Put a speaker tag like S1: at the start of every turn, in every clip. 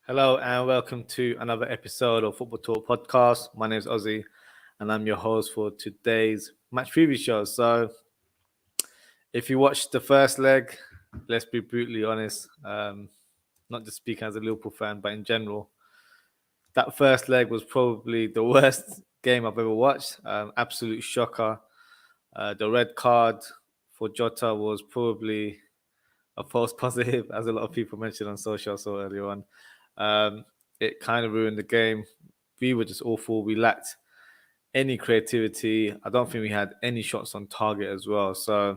S1: Hello and welcome to another episode of Football Talk Podcast. My name is Ozzie and I'm your host for today's match preview show. So, if you watched the first leg, let's be brutally honest, not just speaking as a Liverpool fan, but in general, that first leg was probably the worst game I've ever watched. Absolute shocker. The red card for Jota was probably a false positive, as a lot of people mentioned on social so earlier on. It kind of ruined the game. We were just awful. We lacked any creativity. I don't think we had any shots on target as well. So,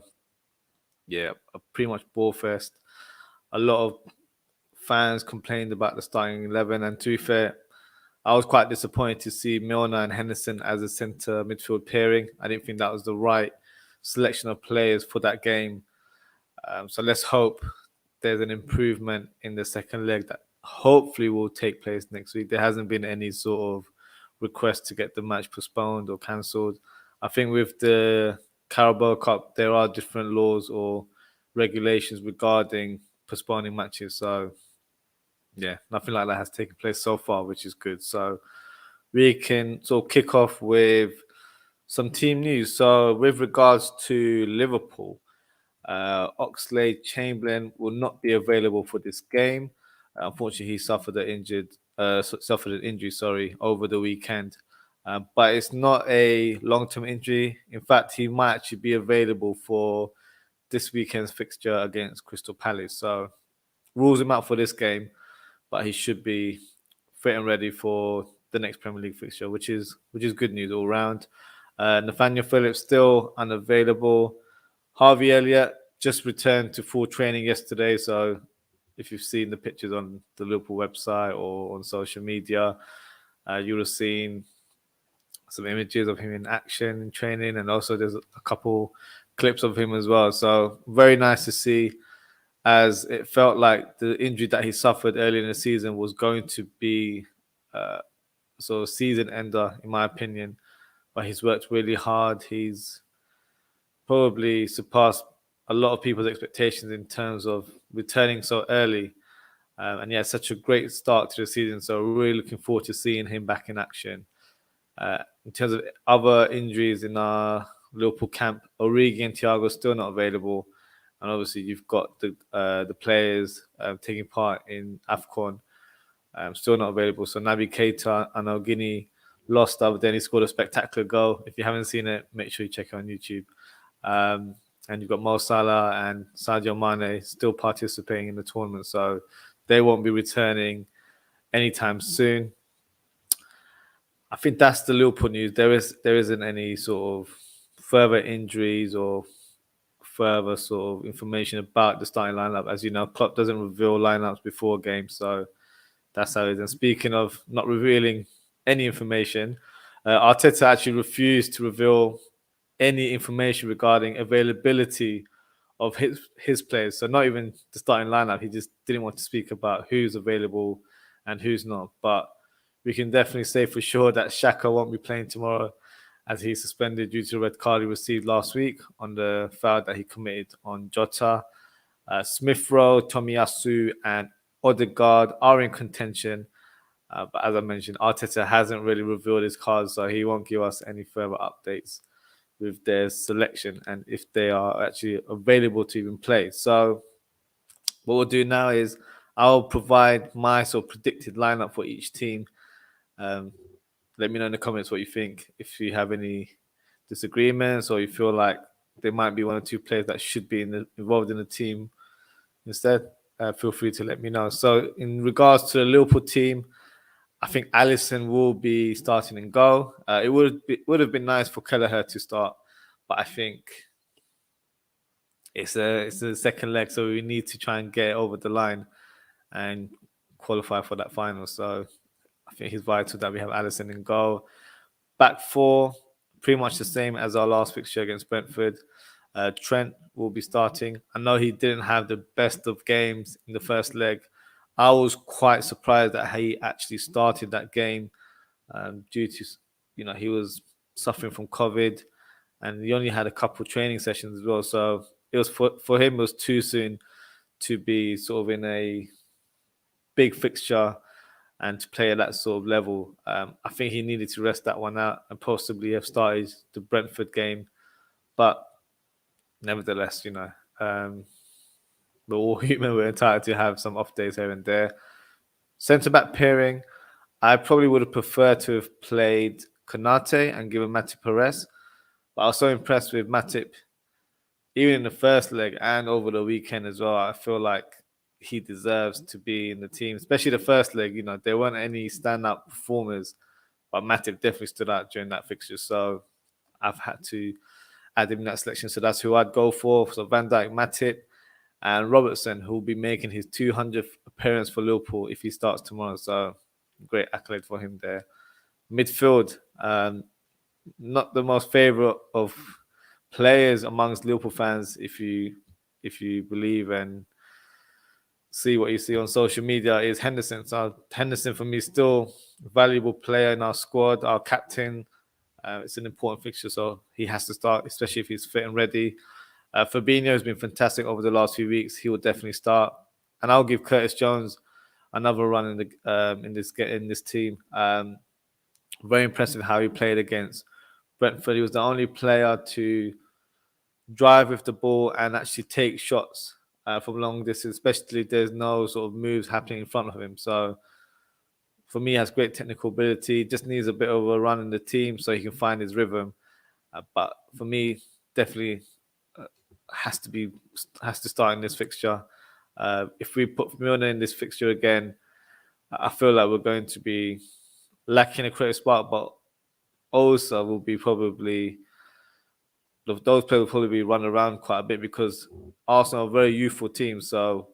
S1: yeah, a pretty much ball fest. A lot of fans complained about the starting 11. And to be fair, I was quite disappointed to see Milner and Henderson as a centre midfield pairing. I didn't think that was the right selection of players for that game. So let's hope there's an improvement in the second leg that hopefully will take place next week. There hasn't been any sort of request to get the match postponed or cancelled. I think with the Carabao Cup, there are different laws or regulations regarding postponing matches. So, yeah, nothing like that has taken place so far, which is good. So, we can sort of kick off with some team news. So, with regards to Liverpool, Oxlade-Chamberlain will not be available for this game. Unfortunately, he suffered an injury, over the weekend. But it's not a long-term injury. In fact, he might actually be available for this weekend's fixture against Crystal Palace. So rules him out for this game, but he should be fit and ready for the next Premier League fixture, which is good news all round. Nathaniel Phillips still unavailable. Harvey Elliott just returned to full training yesterday. So if you've seen the pictures on the Liverpool website or on social media, you would have seen some images of him in action in training, and also there's a couple clips of him as well. So very nice to see, as it felt like the injury that he suffered early in the season was going to be sort of season ender, in my opinion. But he's worked really hard. He's probably surpassed a lot of people's expectations in terms of returning so early. And yeah, such a great start to the season. So really looking forward to seeing him back in action. In terms of other injuries in our Liverpool camp, Origi and Thiago still not available. And obviously you've got the players taking part in AFCON still not available. So Naby Keita and Guinea lost the other day. He scored a spectacular goal. If you haven't seen it, make sure you check it on YouTube. And you've got Mo Salah and Sadio Mane still participating in the tournament. So they won't be returning anytime soon. I think that's the Liverpool news. There isn't any sort of further injuries or further sort of information about the starting lineup. As you know, Klopp doesn't reveal lineups before games, so that's how it is. And speaking of not revealing any information, Arteta actually refused to reveal any information regarding availability of his players. So not even the starting lineup. He just didn't want to speak about who's available and who's not. But we can definitely say for sure that Xhaka won't be playing tomorrow, as he's suspended due to the red card he received last week on the foul that he committed on Jota. Smith Rowe, Tomiyasu, and Odegaard are in contention. But as I mentioned, Arteta hasn't really revealed his cards, so he won't give us any further updates with their selection and if they are actually available to even play. So what we'll do now is I'll provide my sort of predicted lineup for each team. Let me know in the comments what you think. If you have any disagreements or you feel like there might be one or two players that should be involved in the team instead, feel free to let me know. So in regards to the Liverpool team, I think Alisson will be starting in goal. It would have been nice for Kelleher to start, but I think it's a second leg, so we need to try and get over the line and qualify for that final. So I think it's vital that we have Alisson in goal. Back four, pretty much the same as our last fixture against Brentford. Trent will be starting. I know he didn't have the best of games in the first leg. I was quite surprised that he actually started that game due to, he was suffering from COVID and he only had a couple of training sessions as well. So it was for him, it was too soon to be sort of in a big fixture and to play at that sort of level. I think he needed to rest that one out and possibly have started the Brentford game. But nevertheless, we're all human. We're entitled to have some off days here and there. Centre-back pairing, I probably would have preferred to have played Konate and given Matip Perez. But I was so impressed with Matip, even in the first leg and over the weekend as well. I feel like he deserves to be in the team, especially the first leg. There weren't any standout performers, but Matip definitely stood out during that fixture. So I've had to add him in that selection. So that's who I'd go for. So Van Dijk, Matip, and Robertson, who will be making his 200th appearance for Liverpool if he starts tomorrow. So great accolade for him there. Midfield, not the most favourite of players amongst Liverpool fans, if you believe and see what you see on social media, is Henderson. So Henderson for me is still a valuable player in our squad, our captain. It's an important fixture, so he has to start, especially if he's fit and ready. Fabinho has been fantastic over the last few weeks. He will definitely start, and I'll give Curtis Jones another run in this team. Very impressive how he played against Brentford. He was the only player to drive with the ball and actually take shots from long distance, especially if there's no sort of moves happening in front of him. So for me, he has great technical ability. Just needs a bit of a run in the team so he can find his rhythm. But for me, definitely has to start in this fixture. If we put Milner in this fixture again, I feel like we're going to be lacking a creative spark, but also will be probably those players will probably be run around quite a bit because Arsenal are a very youthful team. So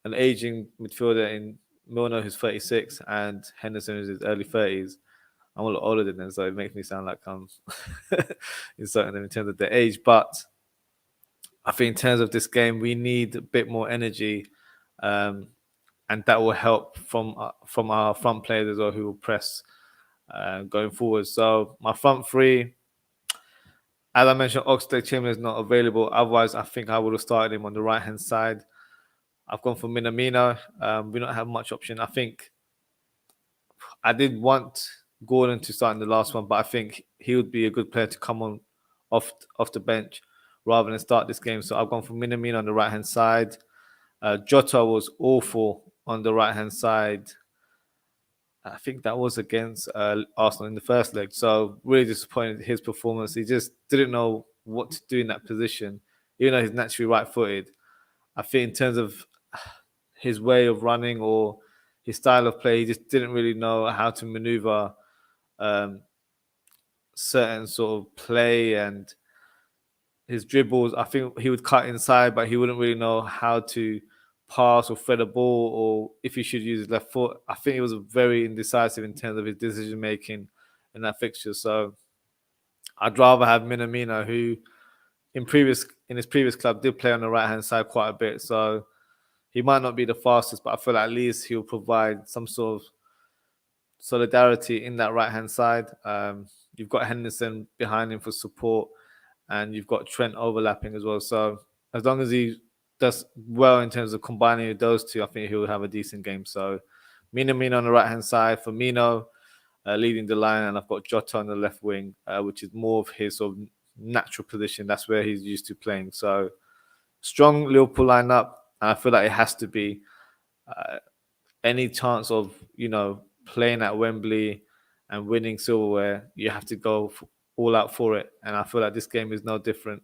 S1: an aging midfielder in Milner, who's 36, and Henderson, who's in his early 30s. I'm a lot older than them, so it makes me sound like I'm insulting them in terms of their age. But I think in terms of this game, we need a bit more energy, and that will help from our front players as well, who will press going forward. So my front three, as I mentioned, Oxlade-Chamberlain is not available. Otherwise, I think I would have started him on the right-hand side. I've gone for Minamino. We don't have much option. I think I did want Gordon to start in the last one, but I think he would be a good player to come on off the bench rather than start this game. So I've gone for Minamino on the right-hand side. Jota was awful on the right-hand side. I think that was against Arsenal in the first leg. So really disappointed his performance. He just didn't know what to do in that position, even though he's naturally right-footed. I think in terms of his way of running or his style of play, he just didn't really know how to maneuver certain sort of play and his dribbles. I think he would cut inside, but he wouldn't really know how to pass or thread a ball or if he should use his left foot. I think he was very indecisive in terms of his decision making in that fixture. So I'd rather have Minamino, who in his previous club did play on the right hand side quite a bit. So he might not be the fastest, but I feel like at least he'll provide some sort of solidarity in that right hand side. You've got Henderson behind him for support, and you've got Trent overlapping as well. So as long as he does well in terms of combining those two, I think he'll have a decent game. So Minamino on the right hand side, Firmino leading the line, and I've got Jota on the left wing, which is more of his sort of natural position. That's where he's used to playing. So strong Liverpool lineup, and I feel like it has to be any chance of playing at Wembley and winning silverware, you have to go all out for it. And I feel like this game is no different.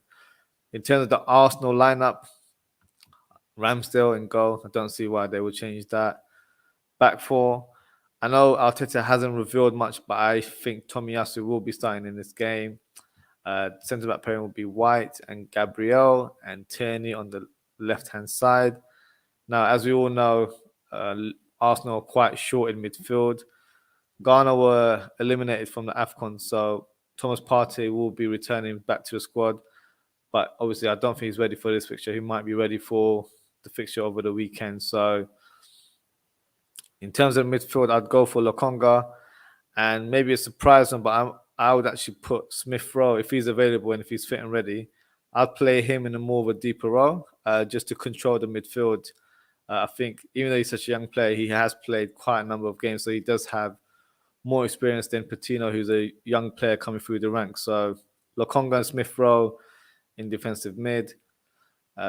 S1: In terms of the Arsenal lineup, Ramsdale in goal. I don't see why they would change that. Back four. I know Arteta hasn't revealed much, but I think Tomiyasu will be starting in this game. Centre-back pairing will be White and Gabriel, and Tierney on the left-hand side. Now, as we all know, Arsenal are quite short in midfield. Ghana were eliminated from the AFCON, so Thomas Partey will be returning back to the squad. But obviously, I don't think he's ready for this fixture. He might be ready for the fixture over the weekend. So in terms of midfield, I'd go for Lokonga, and maybe a surprise one, but I would actually put Smith Rowe if he's available and if he's fit and ready. I'd play him in a more of a deeper role just to control the midfield I think even though he's such a young player, he has played quite a number of games, so he does have more experience than Patino, who's a young player coming through the ranks. So Lokonga and Smith Rowe in defensive mid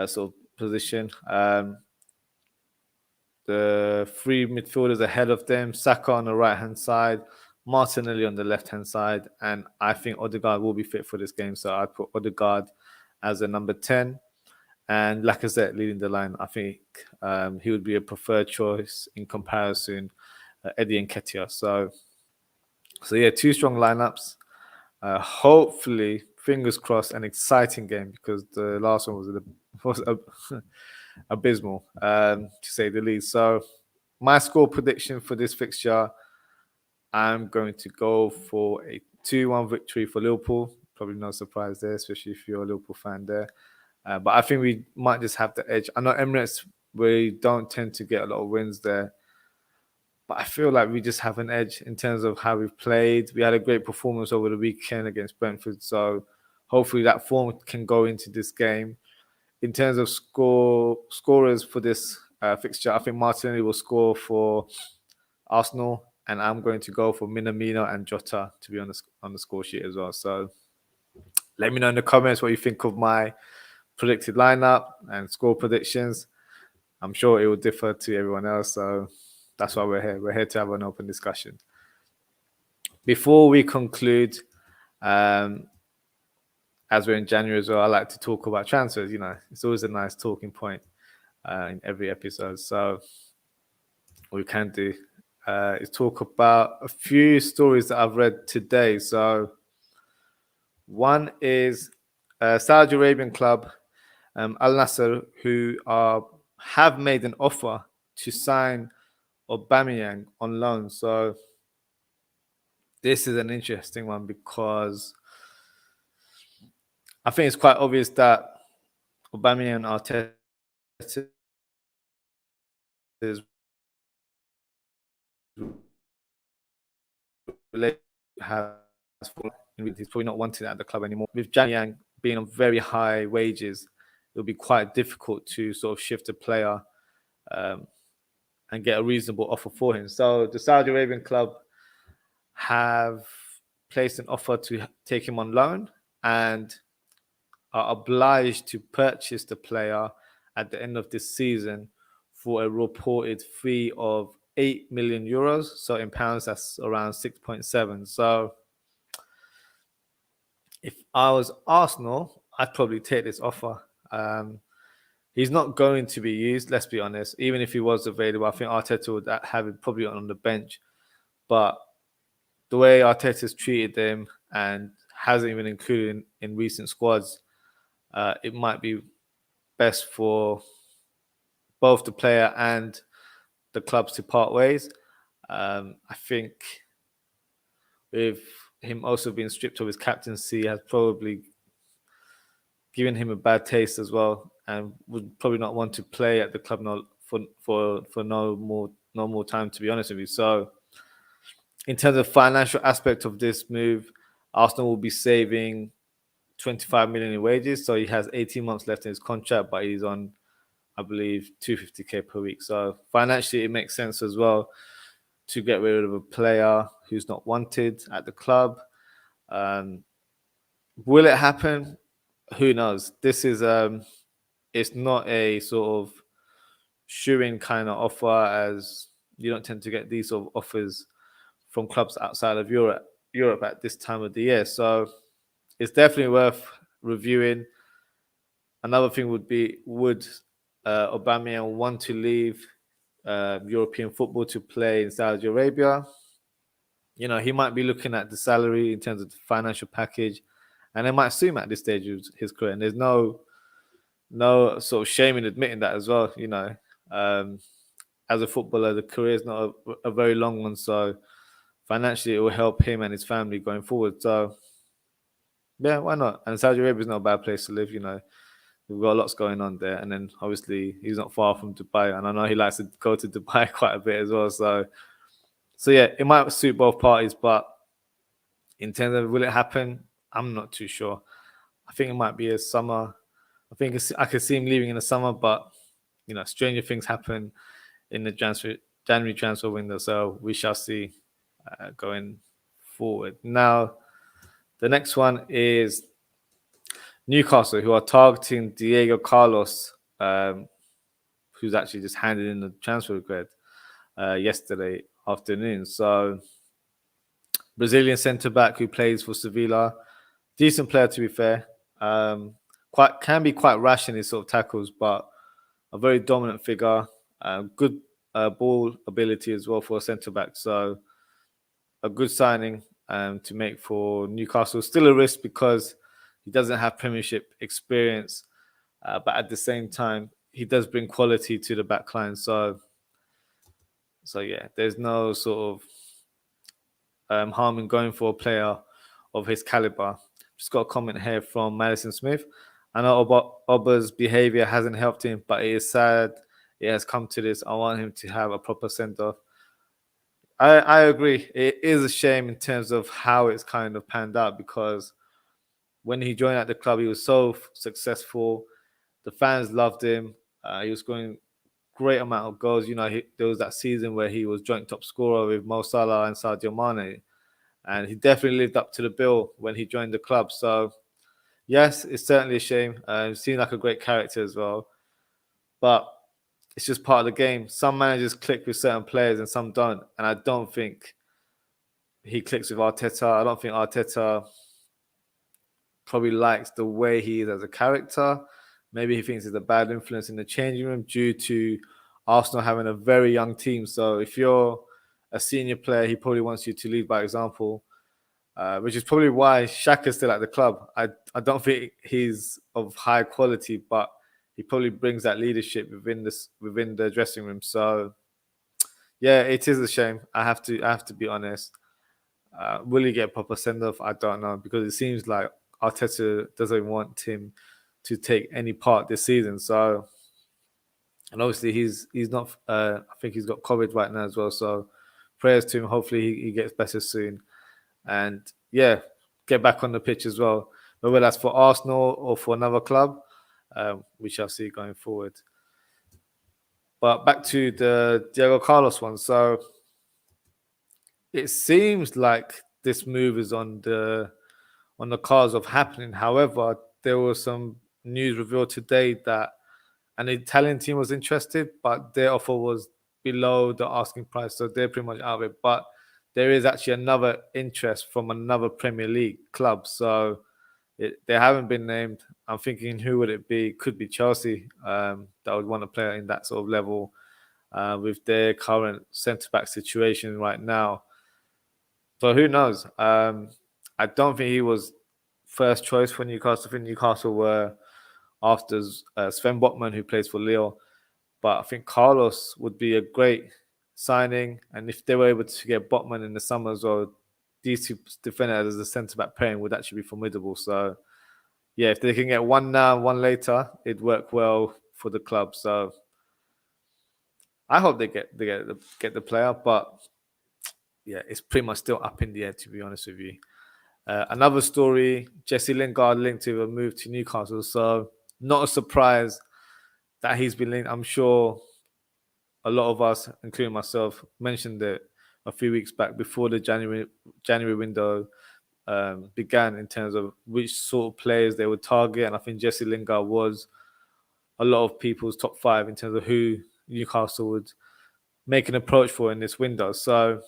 S1: sort of position. The three midfielders ahead of them, Saka on the right-hand side, Martinelli on the left-hand side, and I think Odegaard will be fit for this game, so I'd put Odegaard as a number 10, and Lacazette leading the line. I think he would be a preferred choice in comparison Eddie Nketiah. So yeah, two strong lineups. Hopefully, fingers crossed, an exciting game because the last one was abysmal, to say the least. So my score prediction for this fixture, I'm going to go for a 2-1 victory for Liverpool. Probably no surprise there, especially if you're a Liverpool fan there. But I think we might just have the edge. I know Emirates, we don't tend to get a lot of wins there. But I feel like we just have an edge in terms of how we've played. We had a great performance over the weekend against Brentford. So hopefully that form can go into this game. In terms of scorers for this fixture, I think Martinelli will score for Arsenal. And I'm going to go for Minamino and Jota to be on the score sheet as well. So let me know in the comments what you think of my predicted lineup and score predictions. I'm sure it will differ to everyone else. So that's why we're here. We're here to have an open discussion. Before we conclude, as we're in January as well, I like to talk about transfers. You know, it's always a nice talking point in every episode. So what we can do is talk about a few stories that I've read today. So one is Saudi Arabian club Al Nassr, who have made an offer to sign Aubameyang on loan. So this is an interesting one because I think it's quite obvious that Aubameyang and Arteta he's probably not wanted at the club anymore. With Aubameyang being on very high wages, it'll be quite difficult to sort of shift a player and get a reasonable offer for him. So the Saudi Arabian club have placed an offer to take him on loan and are obliged to purchase the player at the end of this season for a reported fee of 8 million euros. So in pounds, that's around 6.7. So if I was Arsenal, I'd probably take this offer. He's not going to be used, let's be honest. Even if he was available, I think Arteta would have him probably on the bench. But the way Arteta's treated them and hasn't even included in recent squads, it might be best for both the player and the clubs to part ways. I think with him also being stripped of his captaincy has probably given him a bad taste as well, and would probably not want to play at the club for no more time, to be honest with you. So in terms of financial aspect of this move, Arsenal will be saving 25 million in wages. So he has 18 months left in his contract, but he's on, I believe, 250k per week. So financially, it makes sense as well to get rid of a player who's not wanted at the club. Will it happen? Who knows? This is it's not a sort of shoo-in kind of offer, as you don't tend to get these sort of offers from clubs outside of Europe at this time of the year. So it's definitely worth reviewing. Another thing would be, would Aubameyang want to leave European football to play in Saudi Arabia? You know, he might be looking at the salary in terms of the financial package, and it might suit him at this stage of his career. And there's no sort of shame in admitting that as well. You know, as a footballer, the career is not a very long one, so financially it will help him and his family going forward. So yeah, why not? And Saudi Arabia is not a bad place to live. You know, we've got lots going on there, and then obviously he's not far from Dubai, and I know he likes to go to Dubai quite a bit as well. So yeah, it might suit both parties, but in terms of will it happen, I'm not too sure. I think it might be a summer. I could see him leaving in the summer, but stranger things happen in the January transfer window. So we shall see going forward. Now, the next one is Newcastle, who are targeting Diego Carlos, who's actually just handed in the transfer request yesterday afternoon. So Brazilian centre-back who plays for Sevilla. Decent player, to be fair. Can be quite rash in his sort of tackles, but a very dominant figure. Good ball ability as well for a centre-back. So a good signing to make for Newcastle. Still a risk because he doesn't have Premiership experience. But at the same time, he does bring quality to the back line. So yeah, there's no sort of harm in going for a player of his caliber. Just got a comment here from Madison Smith. I know Oba's behaviour hasn't helped him, but it is sad it has come to this. I want him to have a proper send-off. I agree. It is a shame in terms of how it's kind of panned out, because when he joined at the club, he was so successful. The fans loved him. He was scoring great amount of goals. There was that season where he was joint top scorer with Mo Salah and Sadio Mane, and he definitely lived up to the bill when he joined the club. So, yes, it's certainly a shame. He seemed like a great character as well, but it's just part of the game. Some managers click with certain players and some don't, and I don't think he clicks with Arteta. I don't think Arteta probably likes the way he is as a character. Maybe he thinks he's a bad influence in the changing room due to Arsenal having a very young team. So if you're a senior player, he probably wants you to lead by example, which is probably why Xhaka's still at the club. I don't think he's of high quality, but he probably brings that leadership within the dressing room. So yeah, it is a shame. I have to be honest. Will he get a proper send off? I don't know, because it seems like Arteta doesn't want him to take any part this season. So, and obviously he's not. I think he's got COVID right now as well. So prayers to him. Hopefully he gets better soon, and yeah, get back on the pitch as well. Whether that's for Arsenal or for another club, we shall see going forward. But back to the Diego Carlos one. So it seems like this move is on the cards of happening. However, there was some news revealed today that an Italian team was interested, but their offer was below the asking price, so they're pretty much out of it. But there is actually another interest from another Premier League club, so they haven't been named. I'm thinking, who would it be? Could be Chelsea, that would want to play in that sort of level with their current centre-back situation right now. So who knows? I don't think he was first choice for Newcastle. I think Newcastle were after Sven Botman, who plays for Lille. But I think Carlos would be a great signing. And if they were able to get Botman in the summer as well, these two defenders as a centre-back pairing would actually be formidable. So, yeah, if they can get one now, one later, it'd work well for the club. So I hope they get the player. But, yeah, it's pretty much still up in the air, to be honest with you. Another story, Jesse Lingard linked to a move to Newcastle. So not a surprise that he's been linked. I'm sure a lot of us, including myself, mentioned it a few weeks back before the January window began, in terms of which sort of players they would target. And I think Jesse Lingard was a lot of people's top 5 in terms of who Newcastle would make an approach for in this window. So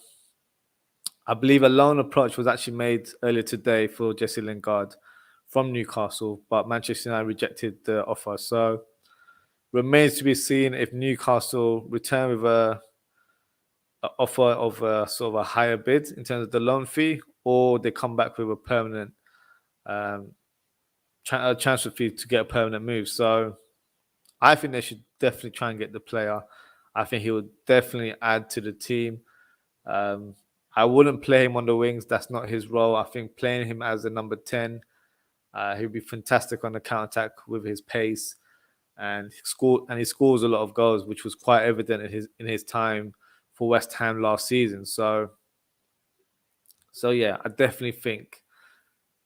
S1: I believe a loan approach was actually made earlier today for Jesse Lingard from Newcastle, but Manchester United rejected the offer. So remains to be seen if Newcastle return with a offer of a sort of a higher bid in terms of the loan fee, or they come back with a permanent transfer fee to get a permanent move. So I think they should definitely try and get the player. I think he would definitely add to the team. I wouldn't play him on the wings. That's not his role. I think playing him as a number 10, he'd be fantastic on the counter-attack with his pace. And he scores a lot of goals, which was quite evident in his time for West Ham last season. So yeah, I definitely think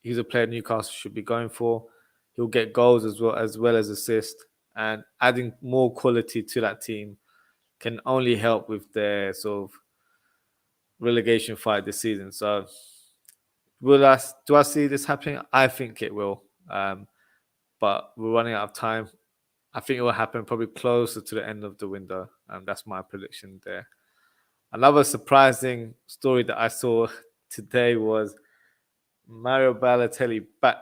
S1: he's a player Newcastle should be going for. He'll get goals as well as assists, and adding more quality to that team can only help with their sort of relegation fight this season. So, do I see this happening? I think it will, but we're running out of time. I think it will happen probably closer to the end of the window. That's my prediction there. Another surprising story that I saw today was Mario Balotelli back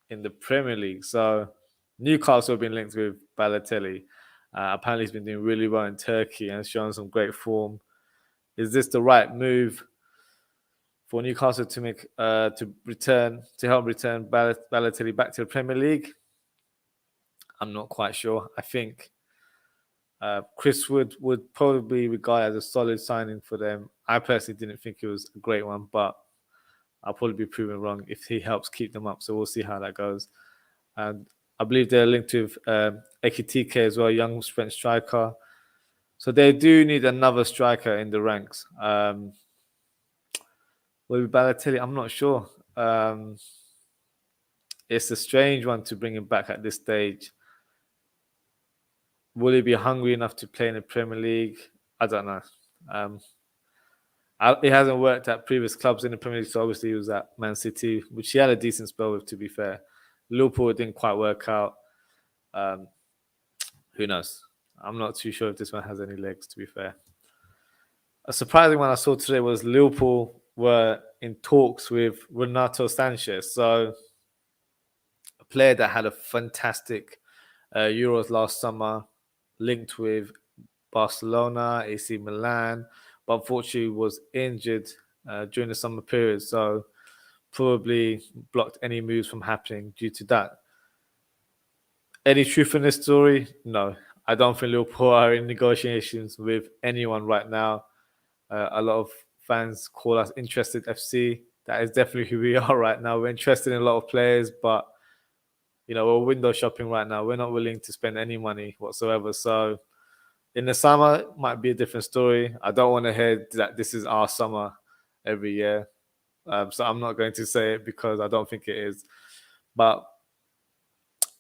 S1: in the Premier League. So Newcastle have been linked with Balotelli. Apparently, he's been doing really well in Turkey and showing some great form. Is this the right move for Newcastle to make to help return Balotelli back to the Premier League? I'm not quite sure. I think Chris would probably regard as a solid signing for them. I personally didn't think it was a great one, but I'll probably be proven wrong if he helps keep them up. So we'll see how that goes. And I believe they're linked with Ekitike as well, young French striker. So they do need another striker in the ranks. Will be Balotelli? I'm not sure. It's a strange one to bring him back at this stage. Will he be hungry enough to play in the Premier League? I don't know. It hasn't worked at previous clubs in the Premier League, so obviously he was at Man City, which he had a decent spell with, to be fair. Liverpool didn't quite work out. Who knows? I'm not too sure if this one has any legs, to be fair. A surprising one I saw today was Liverpool were in talks with Renato Sanches. So a player that had a fantastic Euros last summer, linked with Barcelona, AC Milan, but unfortunately was injured during the summer period. So probably blocked any moves from happening due to that. Any truth in this story? No. I don't think Liverpool are in negotiations with anyone right now. A lot of fans call us interested FC. That is definitely who we are right now. We're interested in a lot of players, but we're window shopping right now. We're not willing to spend any money whatsoever. So in the summer, it might be a different story. I don't want to hear that this is our summer every year. So I'm not going to say it because I don't think it is. But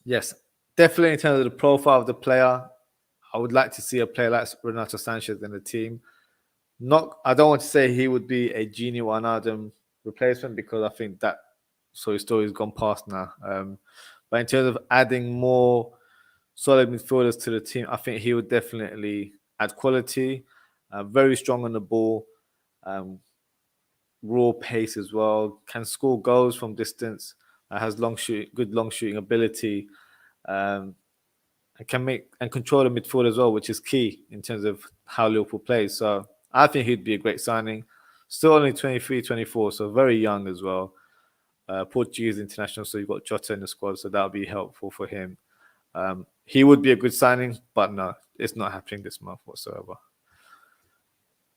S1: yes, definitely in terms of the profile of the player, I would like to see a player like Renato Sanches in the team. I don't want to say he would be a Gini Wijnaldum replacement because I think that his story has gone past now. But in terms of adding more solid midfielders to the team, I think he would definitely add quality. Very strong on the ball, raw pace as well. Can score goals from distance. Has good long shooting ability. And can make and control the midfield as well, which is key in terms of how Liverpool plays. So I think he'd be a great signing. Still only 23, 24, so very young as well. Portuguese international, so you've got Jota in the squad, so that'll be helpful for him. He would be a good signing, but no, it's not happening this month whatsoever.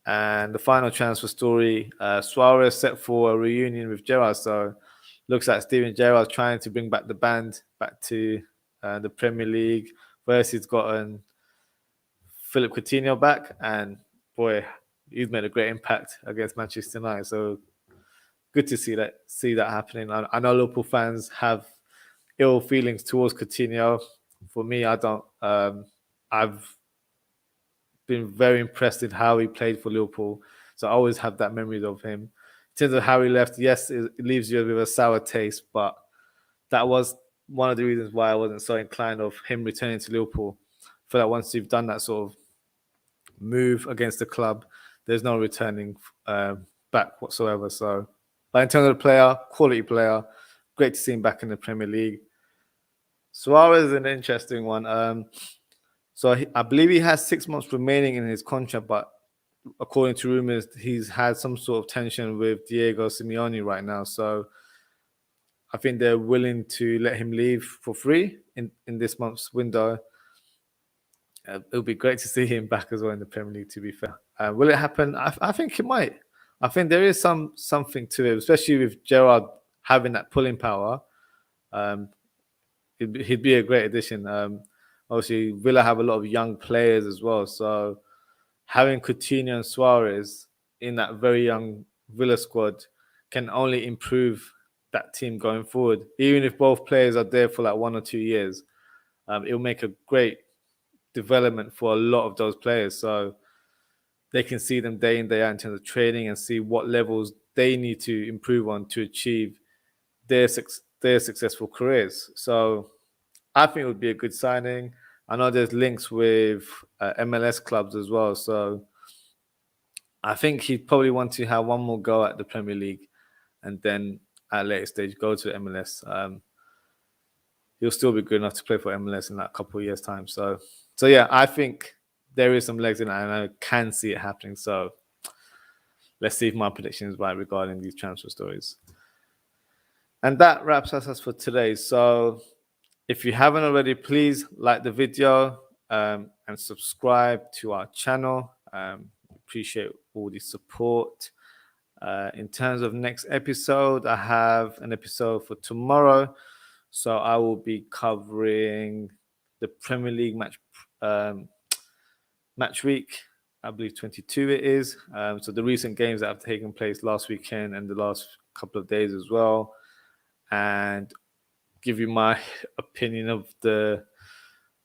S1: And the final transfer story, Suarez set for a reunion with Gerrard. So looks like Steven Gerrard trying to bring back the band back to the Premier League. First, he's gotten Philip Coutinho back, and boy, he's made a great impact against Manchester United. So good to see that happening. I know Liverpool fans have ill feelings towards Coutinho. For me, I don't. I've been very impressed with how he played for Liverpool. So I always have that memory of him. In terms of how he left, yes, it leaves you with a sour taste, but that was one of the reasons why I wasn't so inclined of him returning to Liverpool. For that, once you've done that sort of move against the club, there's no returning back whatsoever. So, but in terms of the player, quality player, great to see him back in the Premier League. Suarez is an interesting one. I believe he has 6 months remaining in his contract, but according to rumors, he's had some sort of tension with Diego Simeone right now. So I think they're willing to let him leave for free in this month's window. It'll be great to see him back as well in the Premier League, to be fair. Will it happen? I think it might. I think there is something to it, especially with Gerrard having that pulling power. He'd be a great addition. Obviously, Villa have a lot of young players as well. So having Coutinho and Suarez in that very young Villa squad can only improve that team going forward. Even if both players are there for like 1 or 2 years, it'll make a great development for a lot of those players. So they can see them day in, day out in terms of training and see what levels they need to improve on to achieve their successful careers. So I think it would be a good signing. I know there's links with MLS clubs as well. So I think he'd probably want to have one more go at the Premier League and then at a later stage go to MLS. He'll still be good enough to play for MLS in like a couple of years' time. So yeah, I think there is some legs in it, and I can see it happening. So let's see if my prediction is right regarding these transfer stories. And that wraps us for today. So if you haven't already, please like the video and subscribe to our channel. Appreciate all the support. In terms of next episode, I have an episode for tomorrow. So I will be covering the Premier League match week, I believe 22 it is. So the recent games that have taken place last weekend and the last couple of days as well. And give you my opinion of the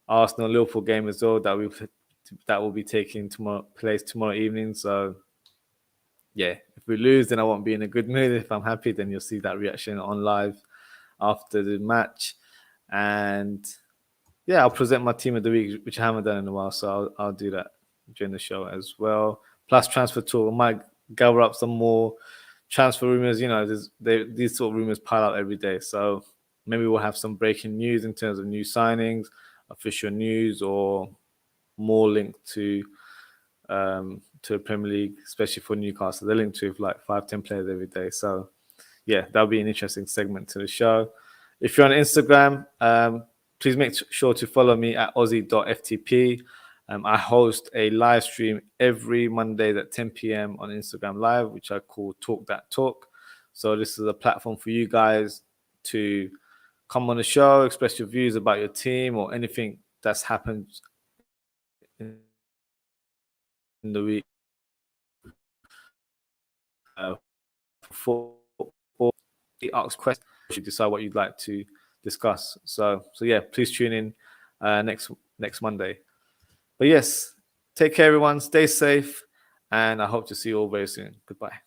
S1: Arsenal Liverpool game as well that will be taking place tomorrow evening. So yeah, if we lose, then I won't be in a good mood. If I'm happy, then you'll see that reaction on live after the match. And yeah, I'll present my team of the week, which I haven't done in a while. So I'll do that during the show as well. Plus transfer talk. I might gather up some more transfer rumors. You know, these sort of rumors pile out every day. So maybe we'll have some breaking news in terms of new signings, official news, or more linked to the Premier League, especially for Newcastle. They're linked to like 5-10 players every day. So yeah, that'll be an interesting segment to the show. If you're on Instagram, please make sure to follow me at ozzie.ftp. I host a live stream every Monday at 10 p.m. on Instagram Live, which I call Talk That Talk. So this is a platform for you guys to come on the show, express your views about your team or anything that's happened in the week. For ask questions, you decide what you'd like to discuss. So yeah, please tune in next Monday. But yes, take care, everyone. Stay safe, and I hope to see you all very soon. Goodbye.